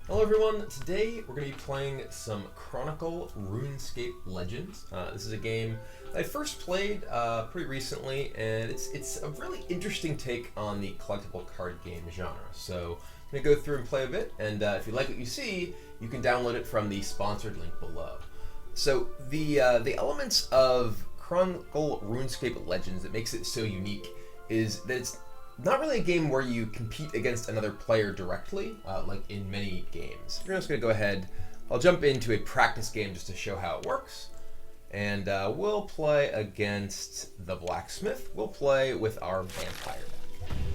Hello everyone, today we're going to be playing some Chronicle Runescape Legends. This is a game that I first played pretty recently, and it's a really interesting take on the collectible card game genre. So I'm going to go through and play a bit, and if you like what you see, you can download it from the sponsored link below. So the elements of Chronicle Runescape Legends that makes it so unique is that it's not really a game where you compete against another player directly, like in many games. We're just going to go ahead, I'll jump into a practice game just to show how it works. And we'll play against the blacksmith. We'll play with our vampire.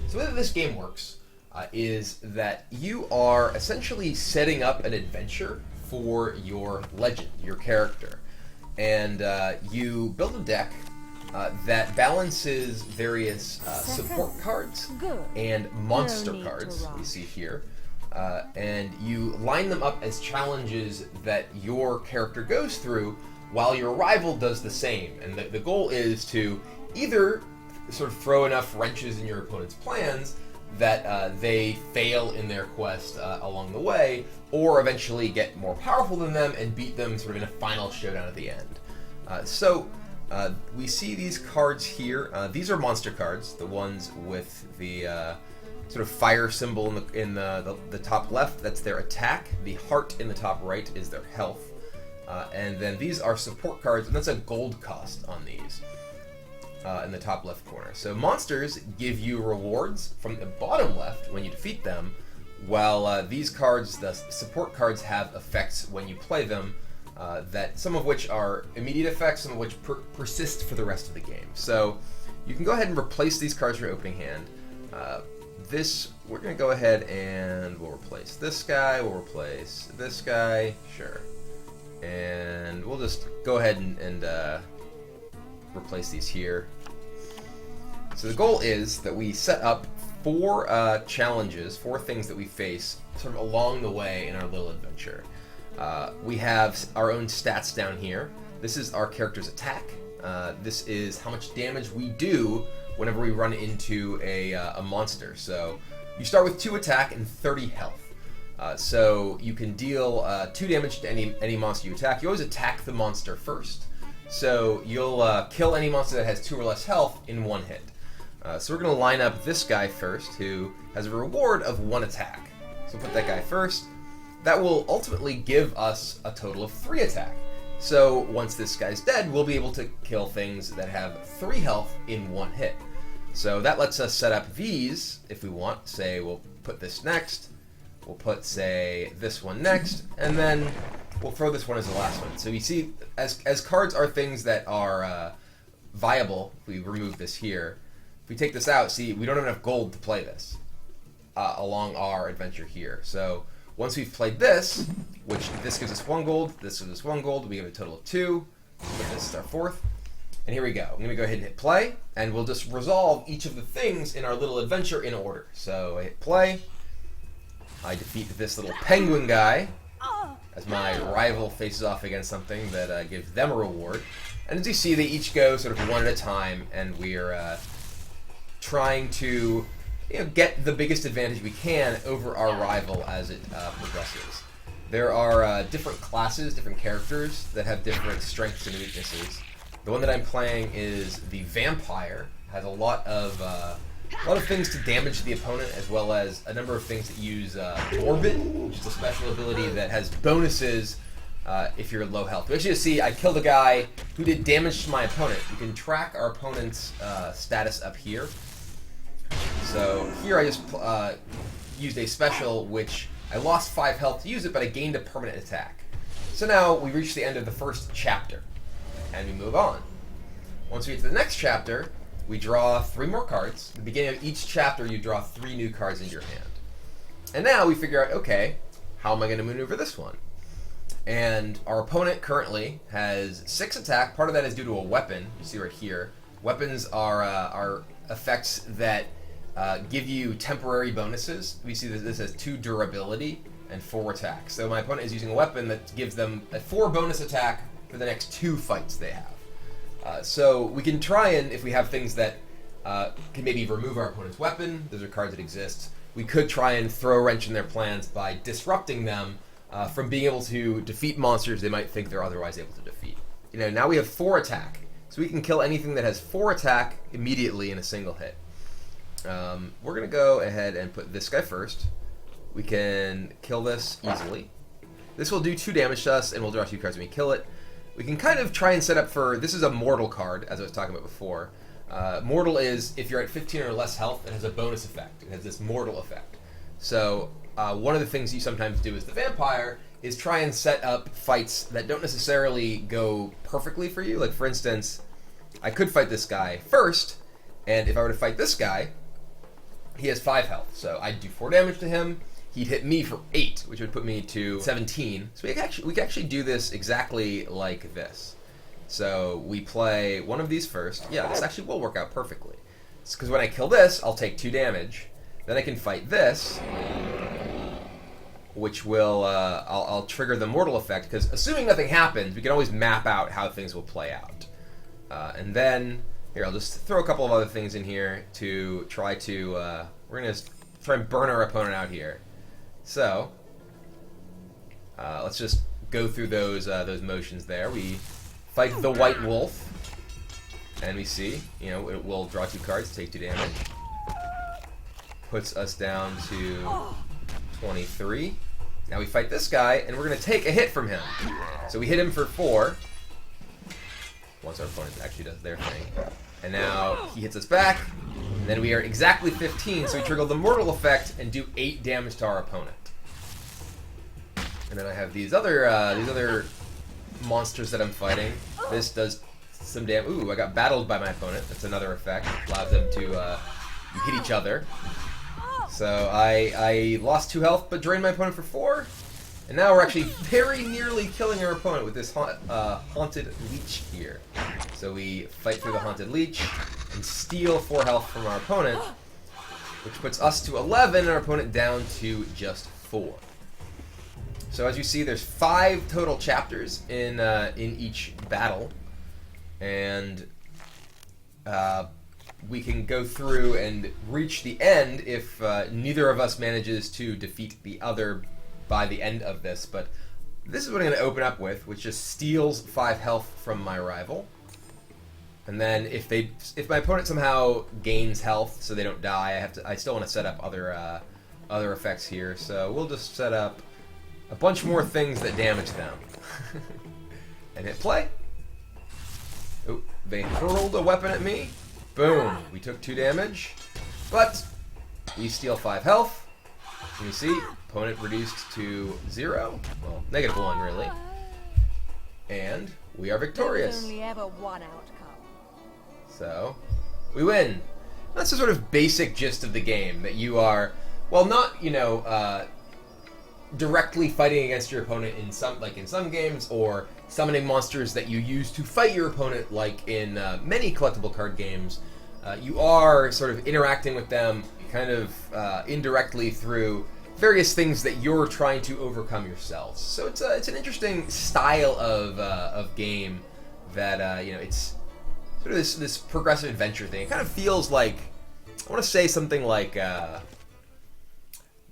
So the way that this game works is that you are essentially setting up an adventure for your legend, your character. And you build a deck that balances various support cards and monster cards we see here, and you line them up as challenges that your character goes through while your rival does the same. And the goal is to either sort of throw enough wrenches in your opponent's plans that they fail in their quest along the way, or eventually get more powerful than them and beat them sort of in a final showdown at the end. We see these cards here. These are monster cards, the ones with the sort of fire symbol in the top left. That's their attack. The heart in the top right is their health. And then these are support cards, and that's a gold cost on these in the top left corner. So monsters give you rewards from the bottom left when you defeat them, while these cards, the support cards, have effects when you play them. That some of which are immediate effects, some of which persist for the rest of the game. So you can go ahead and replace these cards from your opening hand. We're going to go ahead and we'll replace this guy, we'll replace this guy, sure. And we'll just go ahead and replace these here. So the goal is that we set up four challenges, four things that we face sort of along the way in our little adventure. We have our own stats down here. This is our character's attack. This is how much damage we do whenever we run into a monster. So you start with 2 attack and 30 health. So you can deal 2 damage to any monster you attack. You always attack the monster first. So you'll kill any monster that has 2 or less health in 1 hit. So we're going to line up this guy first, who has a reward of 1 attack. So put that guy first. That will ultimately give us a total of 3 attack. So once this guy's dead, we'll be able to kill things that have 3 health in 1 hit. So that lets us set up these if we want. Say we'll put this next, we'll put, say, this one next, and then we'll throw this one as the last one. So you see, as cards are things that are viable, if we remove this here, if we take this out, see, we don't have enough gold to play this along our adventure here. So once we've played this, which this gives us 1 gold, this gives us 1 gold, we have a total of 2. But this is our 4th. And here we go. I'm going to go ahead and hit play, and we'll just resolve each of the things in our little adventure in order. So I hit play. I defeat this little penguin guy as my rival faces off against something that gives them a reward. And as you see, they each go sort of one at a time, and we're trying to get the biggest advantage we can over our rival as it progresses. There are different classes, different characters that have different strengths and weaknesses. The one that I'm playing is the vampire. Has a lot of things to damage the opponent, as well as a number of things that use Orbit, which is a special ability that has bonuses if you're low health. We actually see I killed a guy who did damage to my opponent. You can track our opponent's status up here. So here I just used a special, which I lost 5 health to use it, but I gained a permanent attack. So now we reach the end of the first chapter, and we move on. Once we get to the next chapter, we draw 3 more cards. At the beginning of each chapter, you draw 3 new cards into your hand. And now we figure out, okay, how am I going to maneuver this one? And our opponent currently has 6 attack. Part of that is due to a weapon. You see right here. Weapons are effects that give you temporary bonuses. We see that this has 2 durability and 4 attack. So my opponent is using a weapon that gives them a 4 bonus attack for the next 2 fights they have. So we can try and, if we have things that can maybe remove our opponent's weapon, those are cards that exist, we could try and throw a wrench in their plans by disrupting them from being able to defeat monsters they might think they're otherwise able to defeat. Now we have 4 attack, so we can kill anything that has 4 attack immediately in a single hit. We're going to go ahead and put this guy first. We can kill this easily. This will do 2 damage to us, and we'll draw 2 cards when we kill it. We can kind of try and set up for... This is a mortal card, as I was talking about before. Mortal is, if you're at 15 or less health, it has a bonus effect. It has this mortal effect. So one of the things you sometimes do as the vampire is try and set up fights that don't necessarily go perfectly for you. Like, for instance, I could fight this guy first, and if I were to fight this guy, he has 5 health. So I'd do 4 damage to him. He'd hit me for 8, which would put me to 17. So we can actually do this exactly like this. So we play one of these first. Yeah, this actually will work out perfectly. Because when I kill this, I'll take 2 damage. Then I can fight this, which will, I'll trigger the mortal effect, because assuming nothing happens, we can always map out how things will play out. And then, here, I'll just throw a couple of other things in here to try to, we're going to try and burn our opponent out here. So, let's just go through those motions there. We fight the White Wolf, and we see, it will draw 2 cards, take 2 damage. Puts us down to 23. Now we fight this guy, and we're going to take a hit from him. So we hit him for 4. Once our opponent actually does their thing. And now he hits us back, and then we are exactly 15, so we trigger the mortal effect and do 8 damage to our opponent. And then I have these other monsters that I'm fighting. This does some damage. Ooh, I got battled by my opponent. That's another effect. Allows them to hit each other. So I lost 2 health, but drained my opponent for 4. And now we're actually very nearly killing our opponent with this Haunted Leech here. So we fight through the Haunted Leech and steal 4 health from our opponent, which puts us to 11 and our opponent down to just 4. So as you see, there's 5 total chapters in each battle, and we can go through and reach the end if neither of us manages to defeat the other by the end of this. But this is what I'm going to open up with, which just steals 5 health from my rival. And then if my opponent somehow gains health so they don't die, I still want to set up other effects here. So we'll just set up a bunch more things that damage them. And hit play. Oh, they hurled a weapon at me. Boom. We took 2 damage. But we steal 5 health. And you see, opponent reduced to 0. Well, -1 really. And we are victorious. There's only ever one outcome. So, we win. That's the sort of basic gist of the game, that you are, well, not, directly fighting against your opponent in some games, or summoning monsters that you use to fight your opponent, like in many collectible card games. You are sort of interacting with them kind of indirectly through various things that you're trying to overcome yourselves. So it's an interesting style of game that it's sort of this progressive adventure thing. It kind of feels like, I want to say something like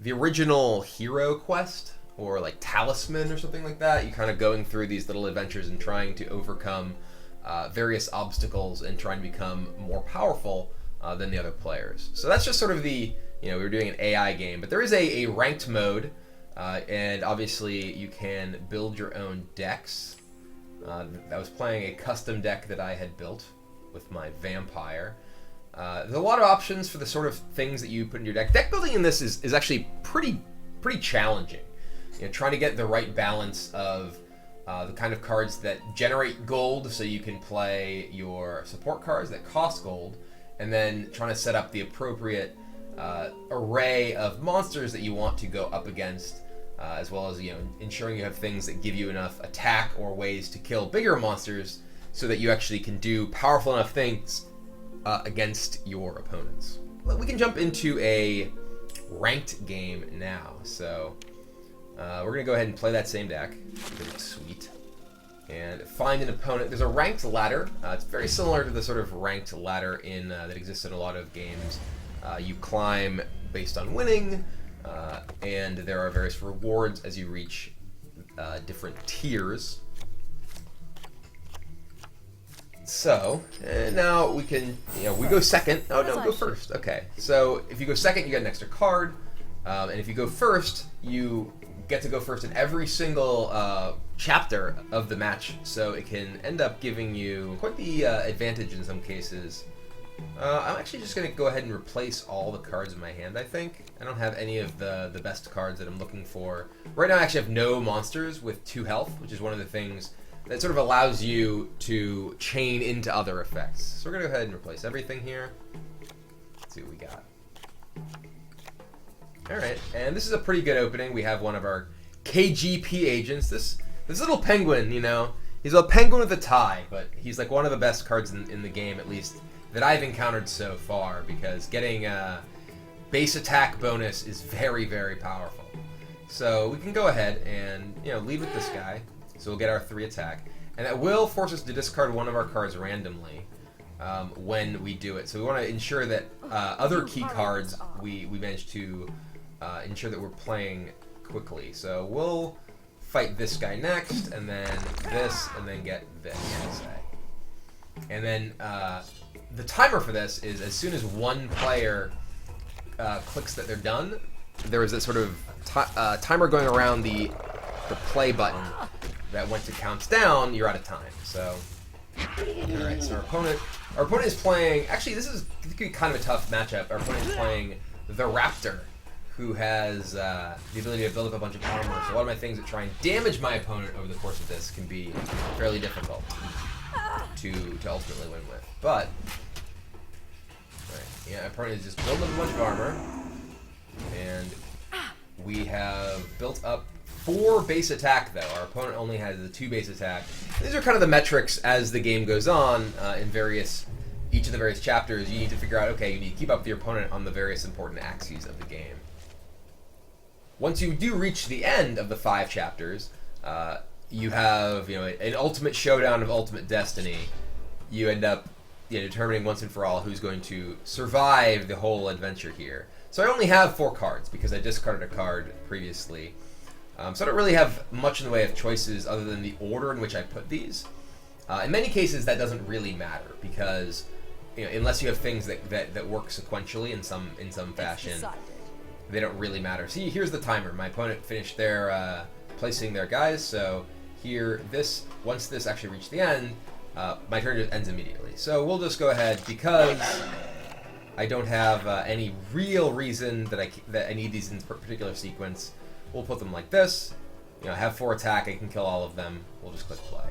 the original Hero Quest, or like Talisman or something like that. You kind of going through these little adventures and trying to overcome various obstacles and trying to become more powerful than the other players. So that's just sort of the, we were doing an AI game, but there is a ranked mode, and obviously you can build your own decks. I was playing a custom deck that I had built with my vampire. There's a lot of options for the sort of things that you put in your deck. Deck building in this is actually pretty challenging. Trying to get the right balance of the kind of cards that generate gold, so you can play your support cards that cost gold, and then trying to set up the appropriate array of monsters that you want to go up against, as well as ensuring you have things that give you enough attack or ways to kill bigger monsters, so that you actually can do powerful enough things against your opponents. We can jump into a ranked game now. So we're gonna go ahead and play that same deck, because it's sweet, and find an opponent. There's a ranked ladder. It's very similar to the sort of ranked ladder that exists in a lot of games. You climb based on winning, and there are various rewards as you reach different tiers. So, and now we can, we go second. Oh no, go first. Okay, so if you go second, you get an extra card, and if you go first, you get to go first in every single chapter of the match. So it can end up giving you quite the advantage in some cases. I'm actually just going to go ahead and replace all the cards in my hand, I think. I don't have any of the best cards that I'm looking for. Right now I actually have no monsters with 2 health, which is one of the things that sort of allows you to chain into other effects. So we're going to go ahead and replace everything here. Let's see what we got. Alright, and this is a pretty good opening. We have one of our KGP agents. This little penguin, he's a penguin with a tie, but he's like one of the best cards in the game, at least that I've encountered so far, because getting a base attack bonus is very, very powerful. So we can go ahead and lead with this guy. So we'll get our 3 attack, and that will force us to discard one of our cards randomly when we do it. So we want to ensure that other key cards we manage to ensure that we're playing quickly. So we'll fight this guy next, and then this, and then get this, let's say. And then the timer for this is as soon as one player clicks that they're done, there is a sort of timer going around the play button that once it counts down, you're out of time. So, alright, so our opponent is playing, actually this could be kind of a tough matchup. Our opponent is playing the Raptor, who has the ability to build up a bunch of armor. So a lot of my things that try and damage my opponent over the course of this can be fairly difficult to ultimately win with. But, right, our opponent is just building up a bunch of armor, and we have built up 4 base attack, though. Our opponent only has the 2 base attack. These are kind of the metrics as the game goes on in each of the various chapters. You need to figure out, okay, you need to keep up with your opponent on the various important axes of the game. Once you do reach the end of the 5 chapters, you have an ultimate showdown of ultimate destiny. You end up determining once and for all who's going to survive the whole adventure here. So I only have 4 cards because I discarded a card previously. So I don't really have much in the way of choices other than the order in which I put these. In many cases, that doesn't really matter because unless you have things that work sequentially in some fashion, they don't really matter. See, here's the timer. My opponent finished their placing their guys. So here, once this actually reached the end, my turn just ends immediately. So we'll just go ahead because I don't have any real reason that I need these in particular sequence. We'll put them like this. I have 4 attack. I can kill all of them. We'll just click play.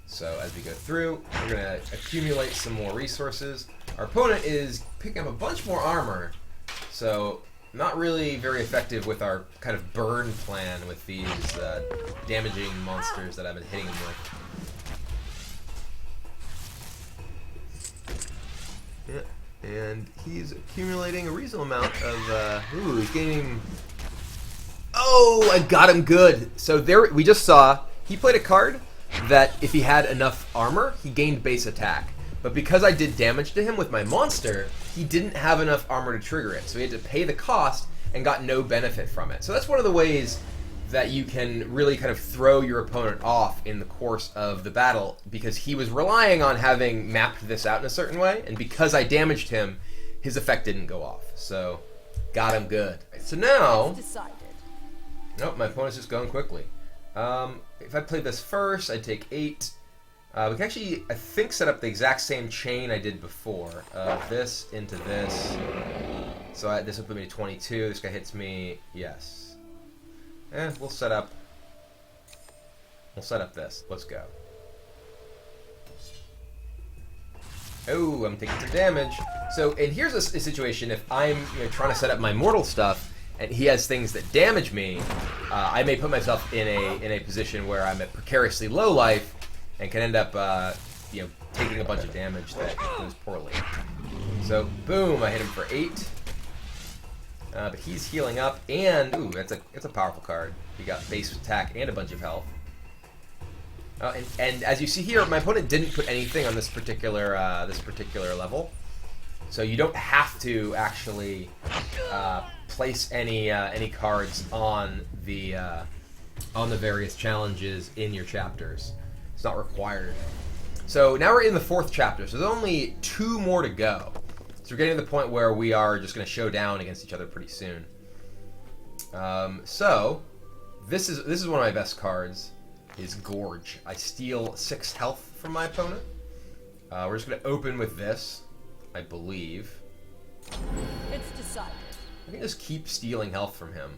So as we go through, we're going to accumulate some more resources. Our opponent is picking up a bunch more armor. So not really very effective with our kind of burn plan with these damaging monsters that I've been hitting them with. Yeah, and he's accumulating a reasonable amount of... he's gaining... Oh, I got him good. So there, we just saw he played a card that if he had enough armor, he gained base attack. But because I did damage to him with my monster, he didn't have enough armor to trigger it. So he had to pay the cost and got no benefit from it. So that's one of the ways that you can really kind of throw your opponent off in the course of the battle, because he was relying on having mapped this out in a certain way, and because I damaged him, his effect didn't go off. So got him good. So now... Nope, my opponent's just going quickly. If I played this first, I'd take 8. We can actually, I think, set up the exact same chain I did before. This into this. So this will put me to 22. This guy hits me. Yes. We'll set up this. Let's go. Oh, I'm taking some damage. So, and here's a situation. If I'm trying to set up my mortal stuff, and he has things that damage me, I may put myself in a position where I'm at precariously low life and can end up taking a bunch of damage that goes poorly. So boom, I hit him for 8. But he's healing up, and ooh, that's a powerful card. He got base attack and a bunch of health. And as you see here, my opponent didn't put anything on this particular level. So you don't have to actually place any cards on the various challenges in your chapters. It's not required. So now we're in the 4th chapter, so there's only 2 more to go. So we're getting to the point where we are just going to show down against each other pretty soon. So this is one of my best cards, is Gorge. I steal 6 health from my opponent. We're just going to open with this, I believe. It's decided. I can just keep stealing health from him.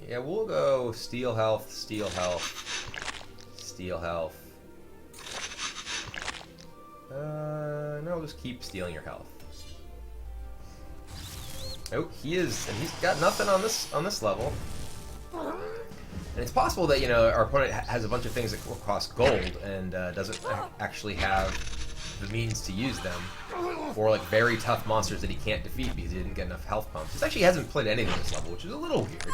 Yeah, we'll go steal health, steal health, steal health. No, I'll just keep stealing your health. Oh, and he's got nothing on this level. And it's possible that, you know, our opponent has a bunch of things that will cost gold and doesn't actually have the means to use them. Or like very tough monsters that he can't defeat because he didn't get enough health pumps. He actually hasn't played anything this level, which is a little weird.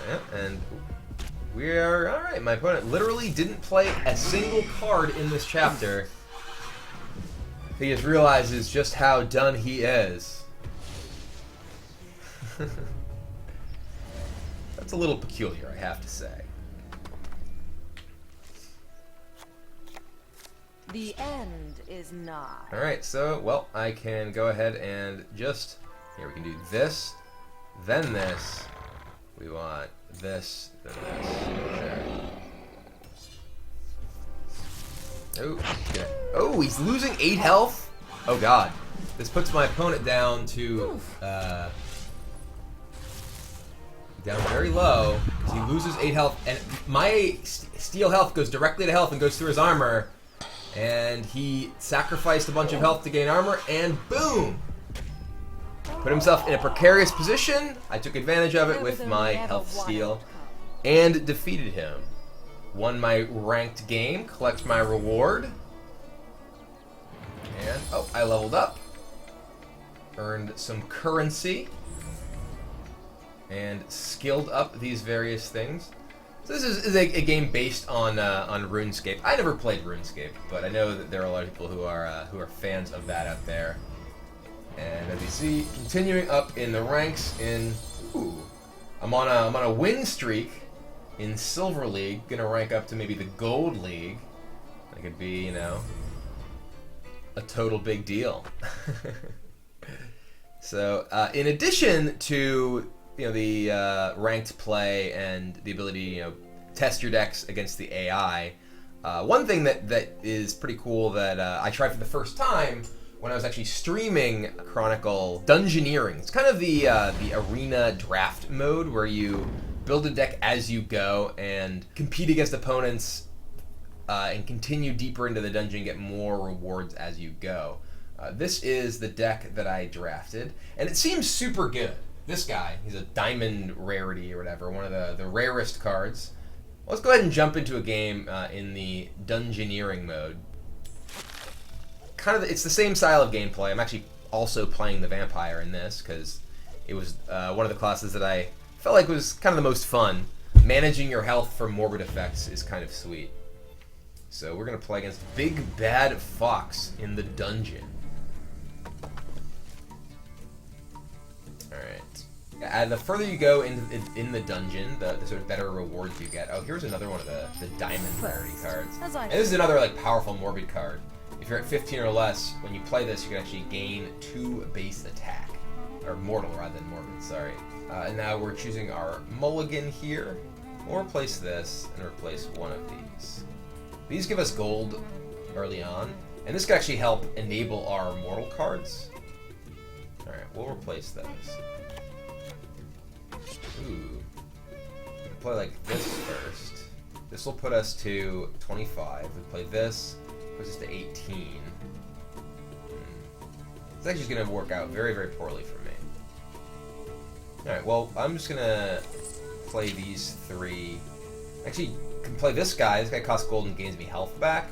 Yeah, and we are alright. My opponent literally didn't play a single card in this chapter. He just realizes just how done he is. That's a little peculiar, I have to say. The end is nigh. Alright, so, well, I can go ahead and just... Here, we can do this, then this. We want this, then this. Sure. Oh, okay. Oh, he's losing 8 health? Oh, God. This puts my opponent down to... down very low, because he loses 8 health, and my steal health goes directly to health and goes through his armor, and he sacrificed a bunch of health to gain armor, and boom! Put himself in a precarious position. I took advantage of it with my health steal, and defeated him. Won my ranked game, collect my reward, and, oh, I leveled up, earned some currency, and skilled up these various things. So this is a game based on RuneScape. I never played RuneScape, but I know that there are a lot of people who are fans of that out there. And as you see, continuing up in the ranks in, ooh, I'm on a win streak in Silver League. Gonna rank up to maybe the Gold League. That could be, you know, a total big deal. So in addition to, you know, the ranked play and the ability to, you know, test your decks against the AI. One thing that is pretty cool that I tried for the first time when I was actually streaming Chronicle Dungeoneering. It's kind of the arena draft mode where you build a deck as you go and compete against opponents and continue deeper into the dungeon, get more rewards as you go. This is the deck that I drafted, and it seems super good. This guy, he's a diamond rarity or whatever, one of the rarest cards. Let's go ahead and jump into a game in the Dungeoneering mode. It's the same style of gameplay. I'm actually also playing the Vampire in this because it was one of the classes that I felt like was kind of the most fun. Managing your health for morbid effects is kind of sweet. So we're going to play against Big Bad Fox in the dungeon. Alright. The further you go in the dungeon, the sort of better rewards you get. Oh, here's another one of the diamond rarity cards. And this is another like powerful morbid card. If you're at 15 or less, when you play this, you can actually gain 2 base attack. Or mortal rather than morbid, sorry. And now we're choosing our mulligan here. We'll replace this and replace one of these. These give us gold early on, and this can actually help enable our mortal cards. Alright, we'll replace those. Ooh. We can play like this first. This will put us to 25. We play this, puts us to 18. It's actually going to work out very, very poorly for me. Alright, well, I'm just going to play these 3. Actually, can play this guy. This guy costs gold and gains me health back.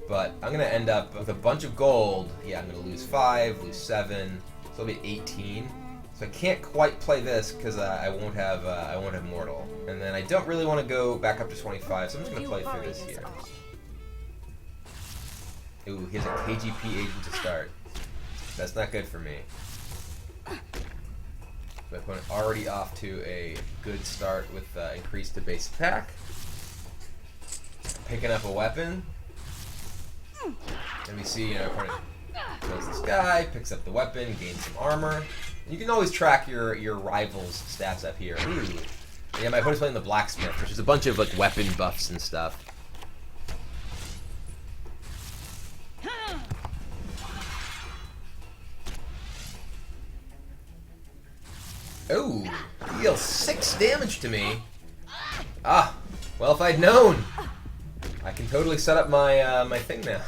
But I'm going to end up with a bunch of gold. Yeah, I'm going to lose 5, lose 7. So I'll be at 18. So I can't quite play this because I won't have mortal. And then I don't really want to go back up to 25, so I'm just going to play through this here. Ooh, he has a KGP agent to start. That's not good for me. My opponent already off to a good start with increased to base attack. Picking up a weapon. And we see, our opponent kills this guy, picks up the weapon, gains some armor. You can always track your rival's stats up here. Ooh. Yeah, my opponent's playing the blacksmith, which is a bunch of like weapon buffs and stuff. Oh, he deals 6 damage to me. Ah, well, if I'd known, I can totally set up my my thing now.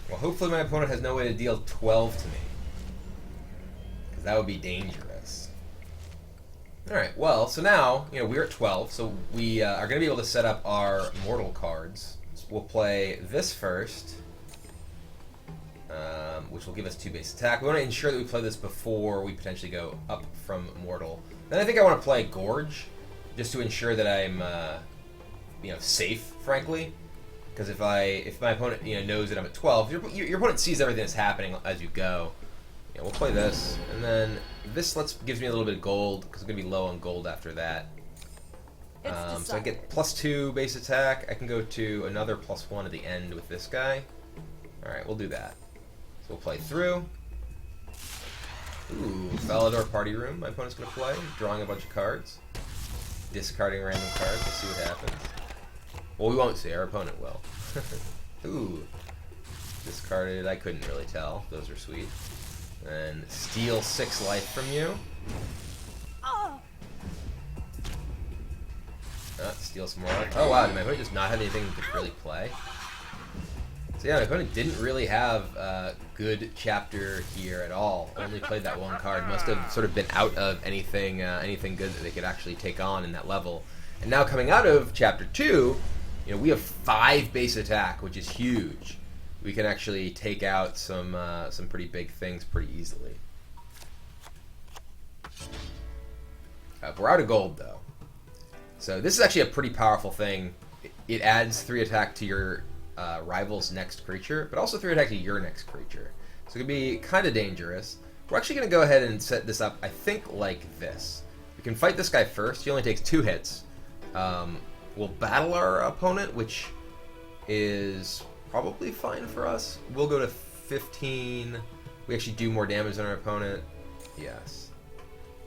Well, hopefully my opponent has no way to deal 12 to me, because that would be dangerous. All right, well, so now we're at 12, so we are going to be able to set up our mortal cards. So we'll play this first. Which will give us 2 base attack. We want to ensure that we play this before we potentially go up from mortal. Then I think I want to play Gorge, just to ensure that I'm, safe, frankly. Because if my opponent, knows that I'm at 12, your opponent sees everything that's happening as you go. Yeah, we'll play this, and then this gives me a little bit of gold because I'm gonna be low on gold after that. So I get +2 base attack. I can go to another +1 at the end with this guy. All right, we'll do that. So we'll play through. Ooh, Falador Party Room. My opponent's going to play, drawing a bunch of cards. Discarding random cards. Let's see what happens. Well, we won't see. Our opponent will. Ooh. Discarded. I couldn't really tell. Those are sweet. And steal 6 life from you. Steal some more life. Oh wow, did my opponent just not have anything to really play? So yeah, my opponent didn't really have a good chapter here at all. Only played that 1 card. Must have sort of been out of anything good that they could actually take on in that level. And now coming out of chapter 2, we have 5 base attack, which is huge. We can actually take out some pretty big things pretty easily. We're out of gold though, so this is actually a pretty powerful thing. It adds 3 attack to your rival's next creature, but also 3 attack to your next creature. So it can be kind of dangerous. We're actually going to go ahead and set this up, I think, like this. We can fight this guy first. He only takes 2 hits. We'll battle our opponent, which is probably fine for us. We'll go to 15. We actually do more damage than our opponent. Yes.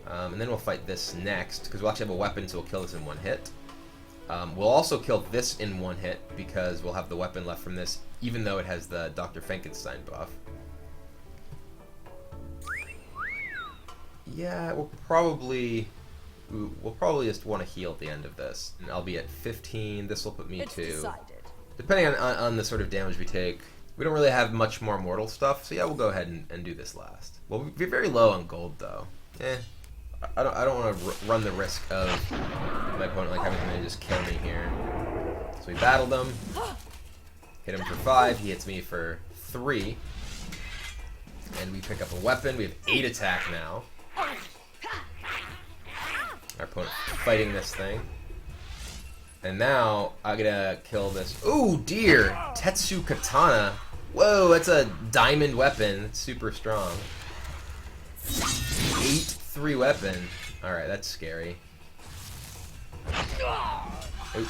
And then we'll fight this next, because we'll actually have a weapon, so we'll kill this in 1 hit. We'll also kill this in 1 hit, because we'll have the weapon left from this, even though it has the Dr. Frankenstein buff. Yeah, we'll probably just want to heal at the end of this. And I'll be at 15. This will put me to... Decided. Depending on the sort of damage we take, we don't really have much more mortal stuff, so yeah, we'll go ahead and do this last. We'll be very low on gold, though. I don't want to run the risk of my opponent like having to just kill me here. So we battled him, hit him for 5, he hits me for 3, and we pick up a weapon. We have 8 attack now. Our opponent fighting this thing. And now I'm gonna kill this. Ooh, dear! Tetsu Katana. Whoa, that's a diamond weapon. It's super strong. 8-3 weapon. Alright, that's scary. Oop.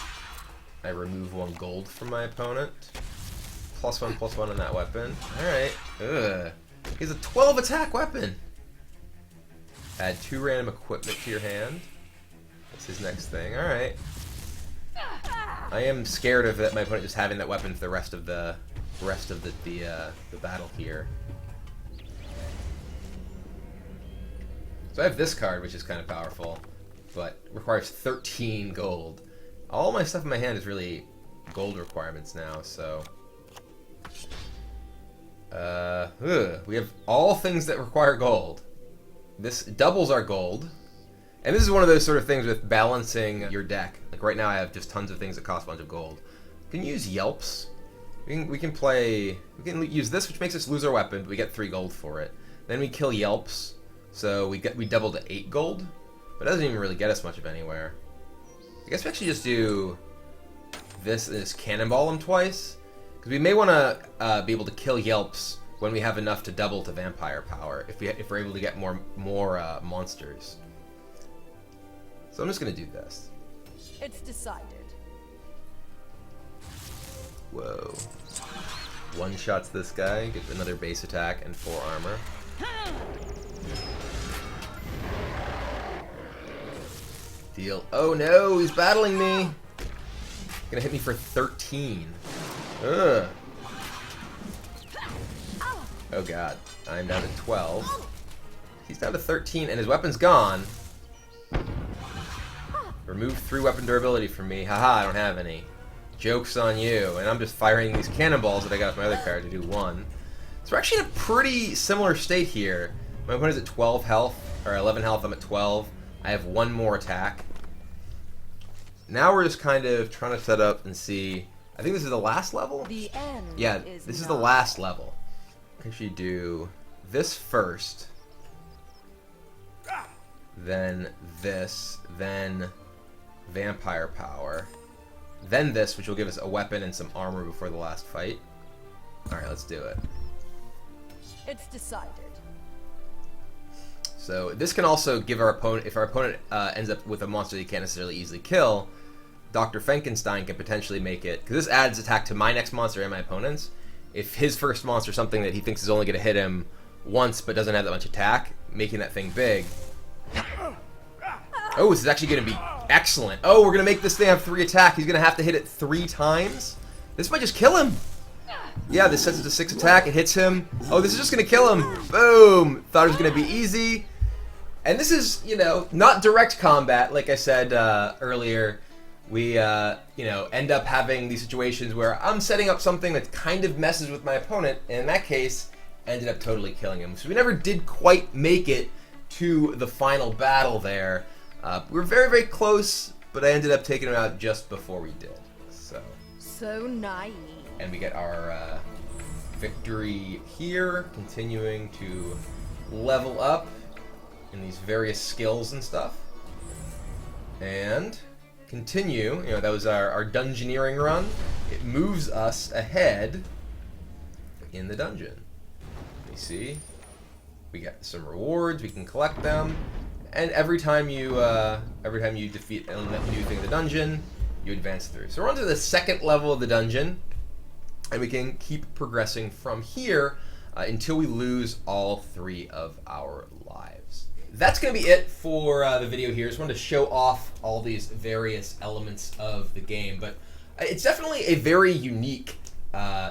I remove 1 gold from my opponent. +1/+1 on that weapon. Alright. Ugh. He has a 12 attack weapon. Add 2 random equipment to your hand. That's his next thing. Alright. I am scared of my opponent just having that weapon for the rest of the battle here. So I have this card, which is kind of powerful, but requires 13 gold. All my stuff in my hand is really gold requirements now, so... we have all things that require gold. This doubles our gold. And this is one of those sort of things with balancing your deck. Like right now I have just tons of things that cost a bunch of gold. We can use Yelps. We can use this, which makes us lose our weapon, but we get 3 gold for it. Then we kill Yelps, so we double to 8 gold, but it doesn't even really get us much of anywhere. I guess we actually just do this and just cannonball him twice, Because we may want to be able to kill Yelps when we have enough to double to vampire power, if we're able to get more monsters. So I'm just gonna do this. It's decided. Whoa. One shots this guy, gets another base attack and 4 armor. Deal. Oh no, he's battling me. Gonna hit me for 13. Ugh. Oh god, I'm down to 12. He's down to 13 and his weapon's gone. Remove 3 weapon durability from me. Haha, I don't have any. Joke's on you. And I'm just firing these cannonballs that I got off my other card to do 1. So we're actually in a pretty similar state here. My opponent's at 12 health, or 11 health, I'm at 12. I have 1 more attack. Now we're just kind of trying to set up and see. I think this is the last level? The end. Yeah, this is the last level. I should do this first. Then this, then vampire power. Then this, which will give us a weapon and some armor before the last fight. Alright, let's do it. It's decided. So this can also give our opponent, if our opponent ends up with a monster that he can't necessarily easily kill, Dr. Frankenstein can potentially make it, because this adds attack to my next monster and my opponent's. If his first monster is something that he thinks is only going to hit him once but doesn't have that much attack, making that thing big. Oh, this is actually going to be excellent. Oh, we're going to make this thing have 3 attack. He's going to have to hit it 3 times. This might just kill him. Yeah, this sets it to 6 attack. It hits him. Oh, this is just going to kill him. Boom. Thought it was going to be easy. And this is, you know, not direct combat. Like I said earlier, we, you know, end up having these situations where I'm setting up something that kind of messes with my opponent. And in that case, ended up totally killing him. So we never did quite make it to the final battle there. We were very, very close, but I ended up taking him out just before we did. So naive. And we get our victory here, continuing to level up in these various skills and stuff. And continue, you know, that was our dungeoneering run. It moves us ahead in the dungeon. You see, we get some rewards, we can collect them. And every time you defeat a new thing in the dungeon, you advance through. So we're on to the 2nd level of the dungeon, and we can keep progressing from here until we lose all 3 of our lives. That's going to be it for the video here. Just wanted to show off all these various elements of the game, but it's definitely a very unique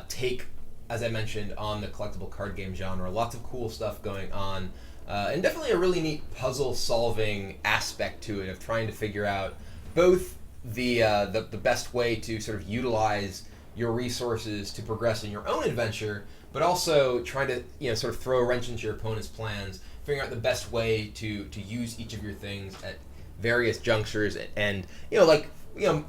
take, as I mentioned, on the collectible card game genre. Lots of cool stuff going on. And definitely a really neat puzzle-solving aspect to it, of trying to figure out both the best way to sort of utilize your resources to progress in your own adventure, but also trying to, you know, sort of throw a wrench into your opponent's plans, figuring out the best way to use each of your things at various junctures, and you know, like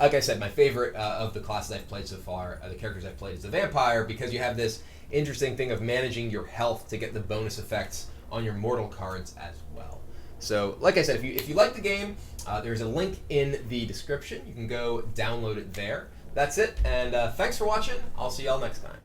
I said, my favorite of the classes I've played so far, the characters I've played, is the vampire, because you have this interesting thing of managing your health to get the bonus effects on your mortal cards as well. So, like I said, if you like the game, there's a link in the description. You can go download it there. That's it, and thanks for watching. I'll see y'all next time.